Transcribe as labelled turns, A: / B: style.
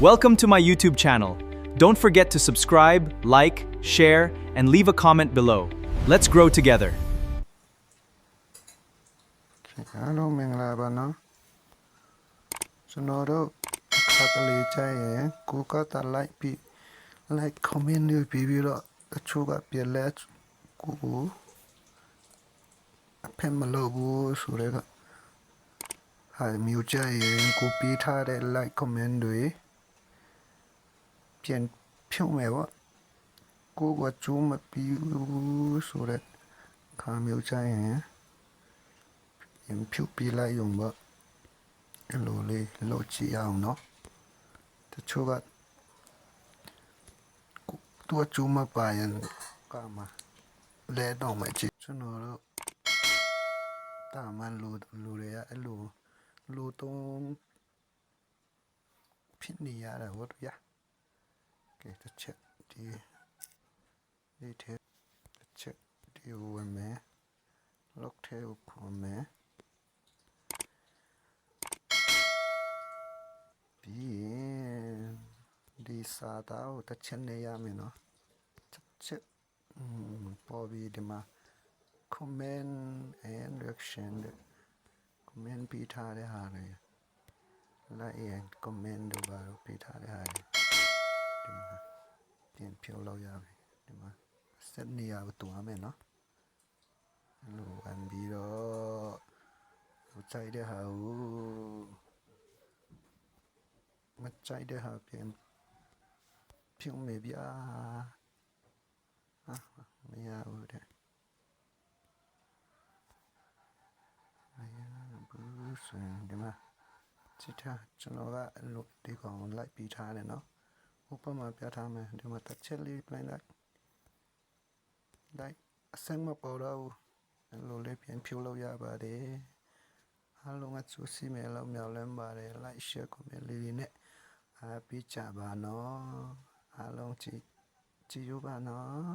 A: Welcome to my YouTube channel. Don't forget to subscribe, like, share, and leave a comment below. Let's grow together.
B: အားလုံးမင်္ဂလာပါနော်ကျွန်တော်တို့ခါတလေကြရင်ကိုကတာ like comment တွေပြီးတော့တချို့ကပြန်လဲကိုအဖက်မလုပ်ဘူးဆိုတော့ဟာမျိုးကြရင်ကိုပြီးထားတဲ့ like comment တွေပြန်ဖြုတ်မယ်ပေါ့ကိုကကျိုးမပြီးဘူးဆိုတော့ခါမျိုးကြရင်ပြန်ဖြုတ်ပြလိုက်ရုံပေါ့အဲ့လိုလေးလုပ်ကြည့်အောင်နော်တချို့ကตัวจูมาปายันก็มาแลดอกไม้จิကျွန်တော်တို့တာမန်လူတွေကအဲ့လိုလူတုံးဖြစ်နေရတာဟုတ်ရကဲတစ်ချက်ဒီထဲတစ်ချက်ဒီဝင်မယ်လောက်ထဲကိုခွန်မယ်ပြီးဒီစာသားကိုတစ်ချက်နေရမယ်နော်တစ်ချက်ပေါ်ပြီးဒီမှာ comment and reaction comment ပေးထားတဲ့ဟာတွေ like and comment တို့ပါတော့ပေးထားတဲ့ဟာတွေဒီမှာပြင်ဖြုတ်လောက်ရပြီဒီမှာ set နေရာကိုတွားမယ်နော်အဲ့လိုဝင်ပြီးတော့ဟိုကြိုက်တဲ့ဟာကိုမကြိုက်တဲ့ဟာပြင်ဖြုတ်မယ်ဗျာမရဘူးတဲ့ဘူးဆိုရင်ဒီမှာချစ်ထားကျွန်တော်ကအလုပ်ဒီကောင်လိုက်ပြီးထားတယ်နော်ဥပမာပြထားမယ်ဒီမှာတစ်ချက်လေးပြန်လိုက်အစမ်းမပေါ်တော့ဘူးအဲ့လိုလေးပြန်ဖြုတ်လို့ရပါတယ်အားလုံးကစူးစီမယ်လို့မျှော်လင့်ပါတယ် like share comment လေးနဲ့အားပေးကြပါနော်အားလုံးကြည့်ကြည့်ရပါနော်